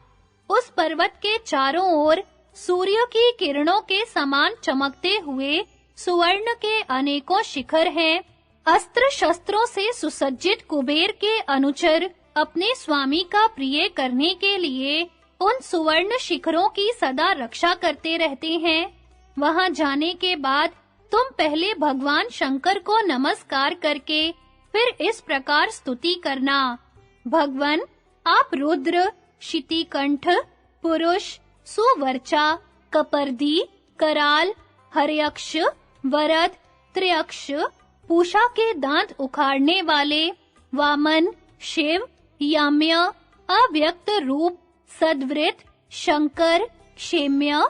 उस पर्वत के चारों ओर सूर्य की किरणों के समान चमकते हुए सुवर्ण के अनेकों शिखर हैं। अस्त्र शस्त्रों से सुसज्जित कुबेर के अनुचर अपने स्वामी का प्रिय करने के लिए उन सुवर्ण शिखरों की सदा रक्षा करते रहते हैं। वहां जाने के बाद तुम पहले भगवान शंकर को नमस्कार करके फिर इस प्रकार स्तुति करना, भगवन, आप रुद्र, शितिकंठ, पुरुष, सुवर्चा, कपर्दी, कराल, हर्यक्ष, वरद, त्र्यक्ष, पूषा के दांत उखाड़ने वाले, वामन, शिव, याम्य, अव्यक्त रूप, सद्वृत, शंकर, क्षेम्य,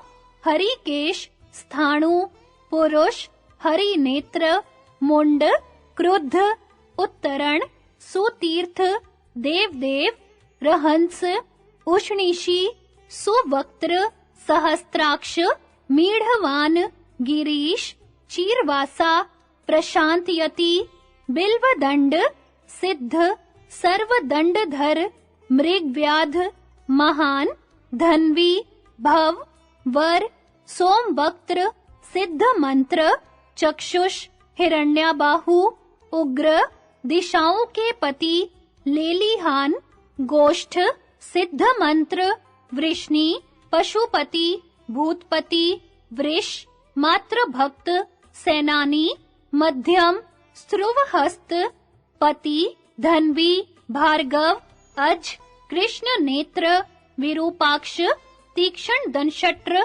हरिकेश, स्थाणु, पुरुष, हरिनेत्र, मुंड, क्रुद्ध, उत्तरण, सुतीर्थ, देवदेव, रहंस, उष्णीषी, सुवक्त्र, सहस्त्राक्ष, मीढ़वान, गिरीश, चीरवासा, प्रशांतयति, बिल्वदंड, सिद्ध, सर्वदंडधर, मृगव्याध, महान, धन्वी, भव, वर, सोमवक्त्र, सिद्ध मंत्र, चक्षुष, हिरण्याबाहु, उग्र, दिशाओं के पति, लेलीहान, गोष्ठ, सिद्ध मंत्र, वृष्णि, पशुपति, भूतपति, वृष, मातृभक्त, सेनानी, मध्यम, स्रुवहस्त, पति, धन्वी, भार्गव, अज, कृष्ण नेत्र, विरूपाक्ष, तीक्ष्ण दंशट्र,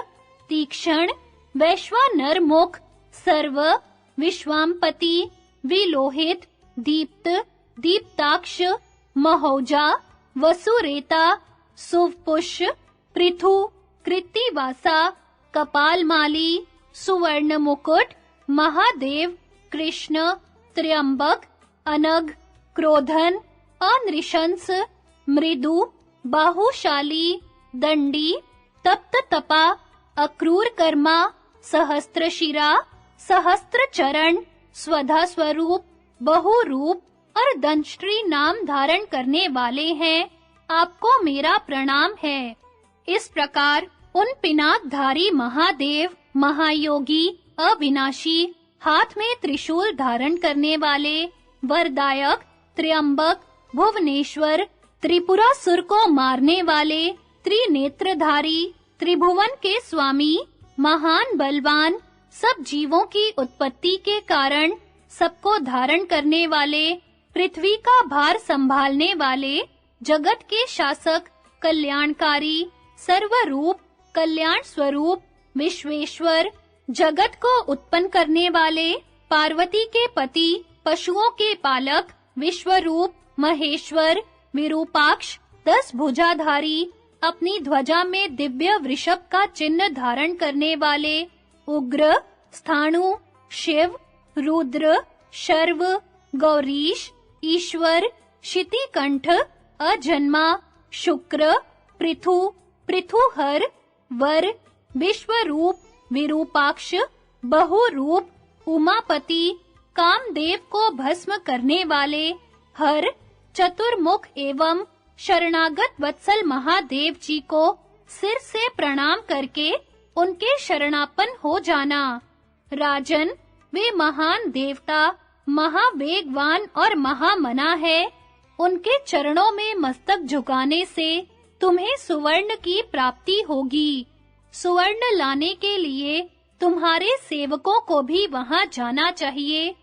तीक्ष्ण, वैश्वानर मुख, सर्व, विश्वामपति, विलोहित, दीप्त, दीप्ताक्ष, महोजा, वसुरेता, सुवपुष, पृथु, कृत्तिवासा, कपालमाली, सुवर्ण मुकुट, महादेव, कृष्ण, त्र्यंबक, अनग, क्रोधन, अनृशंस, मृदु, बाहुशाली, दंडी, तप्त तपा, अक्रूर कर्मा, सहस्त्रशिरा, सहस्त्रचरण, स्वधा स्वरूप, बहुरूप और दंष्ट्री नाम धारण करने वाले हैं। आपको मेरा प्रणाम है। इस प्रकार उन पिनाकधारी महादेव, महायोगी, अविनाशी, हाथ में त्रिशूल धारण करने वाले, वरदायक, त्र्यंबक, भुवनेश्वर, त्रिपुरासुर को मारने वाले, त्रिनेत्रधारी, त्रिभुवन के स्वामी, महान बलवान, सब जीवों की उत्पत्ति के कारण सबको धारण करने वाले, पृथ्वी का भार संभालने वाले, जगत के शासक, कल्याणकारी, सर्वरूप, कल्याण स्वरूप, विश्वेश्वर, जगत को उत्पन्न करने वाले, पार्वती के पति, पशुओं के पालक, विश्वरूप, महेश्वर, विरूपाक्ष, 10 भुजाधारी, अपनी ध्वजा में दिव्य वृषभ का चिन्ह धारण करने वाले, उग्र, स्थाणु, शिव, रुद्र, शर्व, गौरीश, ईश्वर, शितिकंठ, अजन्मा, शुक्र, पृथु, पृथुहर, वर, विश्वरूप, विरूपाक्ष, बहुरूप, उमापति, कामदेव को भस्म करने वाले, हर, चतुर्मुख एवं शरणागत वत्सल महादेव जी को सिर से प्रणाम करके उनके शरणापन्न हो जाना। राजन, वे महान देवता, महावेगवान और महामना है। उनके चरणों में मस्तक झुकाने से तुम्हें सुवर्ण की प्राप्ति होगी। सुवर्ण लाने के लिए तुम्हारे सेवकों को भी वहां जाना चाहिए।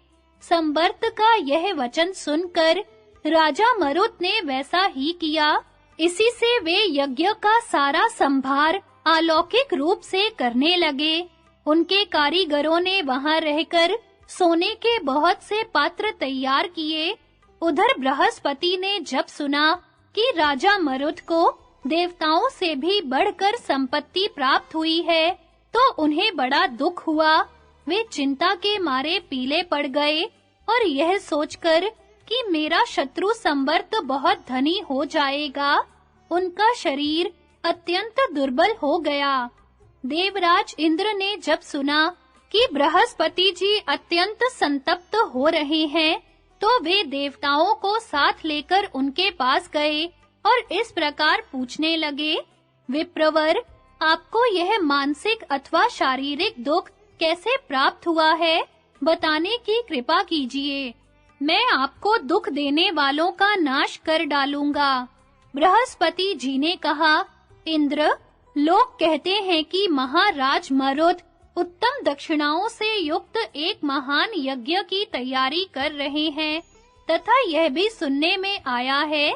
संवर्त का यह वचन सुनकर राजा मरुत ने वैसा ही किया। इसी से वे यज्ञ का सारा संभार अलौकिक रूप से करने लगे। उनके कारीगरों ने वहां रहकर सोने के बहुत से पात्र तैयार किए। उधर बृहस्पति ने जब सुना कि राजा मरुत को देवताओं से भी बढ़कर संपत्ति प्राप्त हुई है, तो उन्हें बड़ा दुख हुआ। वे चिंता के मारे पीले पड़ गए और यह सोचकर कि मेरा शत्रु संवर्त बहुत धनी हो जाएगा, उनका शरीर अत्यंत दुर्बल हो गया। देवराज इंद्र ने जब सुना कि बृहस्पति जी अत्यंत संतप्त हो रहे हैं, तो वे देवताओं को साथ लेकर उनके पास गए और इस प्रकार पूछने लगे, विप्रवर, आपको यह मानसिक अथवा शारीरिक दुख कैसे प्राप्त हुआ है, बताने की कृपा कीजिए। मैं आपको दुख देने वालों का नाश कर डालूंगा। बृहस्पति जी ने कहा, इंद्र, लोग कहते हैं कि महाराज मरुत उत्तम दक्षिणाओं से युक्त एक महान यज्ञ की तैयारी कर रहे हैं, तथा यह भी सुनने में आया है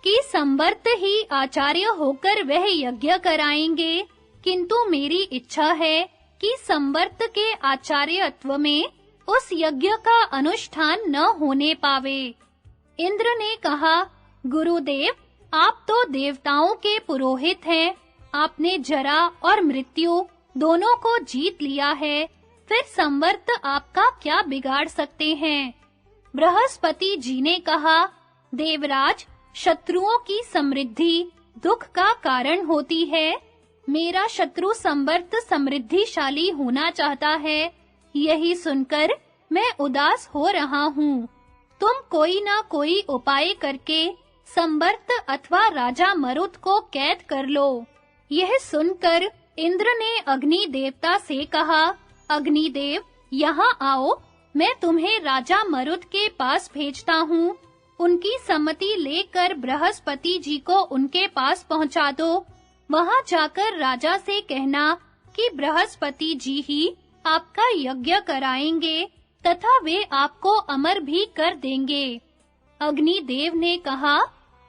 कि संवर्त ही आचार्य होकर वह यज्ञ कराएंगे, किंतु मेरी इच्छा है कि संवर्त के आचार्यत्व में उस यज्ञ का अनुष्ठान न होने पावे। इंद्र ने कहा, गुरुदेव, आप तो देवताओं के पुरोहित हैं। आपने जरा और मृत्यु दोनों को जीत लिया है, फिर संवर्त आपका क्या बिगाड़ सकते हैं? बृहस्पति जी ने कहा, देवराज, शत्रुओं की समृद्धि दुख का कारण होती है। मेरा शत्रु संवर्त समृद्धिशाली होना चाहता है। यही सुनकर मैं उदास हो रहा हूँ। तुम कोई ना कोई उपाय करके संवर्त अथवा राजा मरुत को कैद कर लो। यह सुनकर इंद्र ने अग्नि देवता से कहा, अग्निदेव, यहाँ आओ, मैं तुम्हें राजा मरुत के पास भेजता हूँ। उनकी सम्मति लेकर बृहस्पति जी को उनके पास पहुँचा दो। वहाँ जाकर राजा से कहना कि बृहस्पति जी ही आपका यज्ञ कराएंगे तथा वे आपको अमर भी कर देंगे। अग्निदेव ने कहा,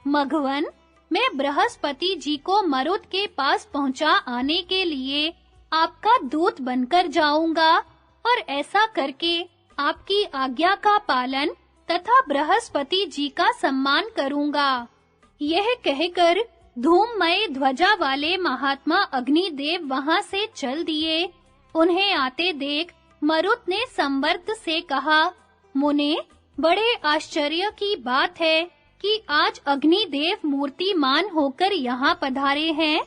मघवन, मैं बृहस्पति जी को मरुत के पास पहुंचा आने के लिए आपका दूत बनकर जाऊंगा और ऐसा करके आपकी आज्ञा का पालन तथा बृहस्पति जी का सम्मान करूंगा। यह कहकर धूममय ध्वजा वाले महात्मा अग्निदेव वहां से चल दिए। उन्हें आते देख मरुत ने संवर्त से कहा, मुने, बड़े आश्चर्य की बात है कि आज अग्निदेव मूर्तिमान होकर यहाँ पधारे हैं।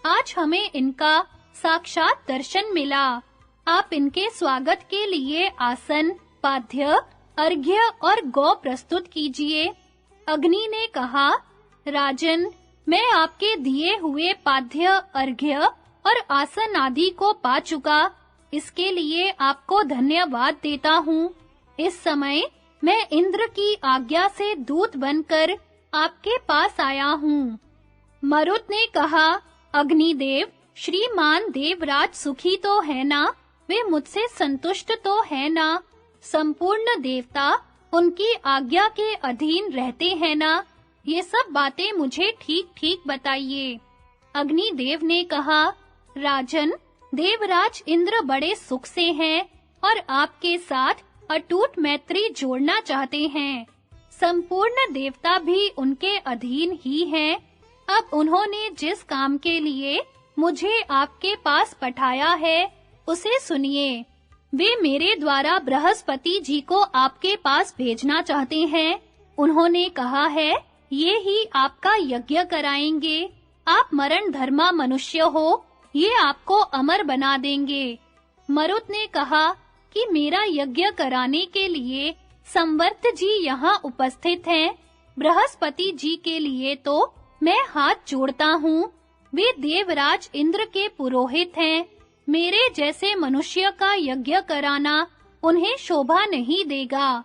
आज हमें इनका साक्षात दर्शन मिला। आप इनके स्वागत के लिए आसन, पाद्य, अर्घ्य और गौ प्रस्तुत कीजिए। अग्नि ने कहा, राजन, मैं आपके दिए हुए पाद्य, अर्घ्य और आसन आदि को पा चुका। इसके लिए आपको धन्यवाद देता हूँ। इस समय मैं इंद्र की आज्ञा से दूत बनकर आपके पास आया हूँ। मरुत ने कहा, अग्निदेव, श्रीमान देवराज सुखी तो है ना? वे मुझसे संतुष्ट तो है ना? संपूर्ण देवता उनकी आज्ञा के अधीन रहते हैं ना? ये सब बातें मुझे ठीक-ठीक बताइए। अग्निदेव ने कहा, राजन, देवराज इंद्र बड़े सुख से हैं और आपके साथ अटूट मैत्री जोड़ना चाहते हैं। संपूर्ण देवता भी उनके अधीन ही हैं। अब उन्होंने जिस काम के लिए मुझे आपके पास पठाया है, उसे सुनिए। वे मेरे द्वारा बृहस्पति जी को आपके पास भेजना चाहते हैं। उन्होंने कहा है, ये ही आपका यज्ञ कराएंगे। आप मरण धर्मा मनुष्य हो, ये आपको अमर बना देंगे। मरुत ने कहा कि मेरा यज्ञ कराने के लिए संवर्त जी यहाँ उपस्थित हैं। बृहस्पति जी के लिए तो मैं हाथ जोड़ता हूँ। वे देवराज इंद्र के पुरोहित हैं। मेरे जैसे मनुष्य का यज्ञ कराना उन्हें शोभा नहीं देगा।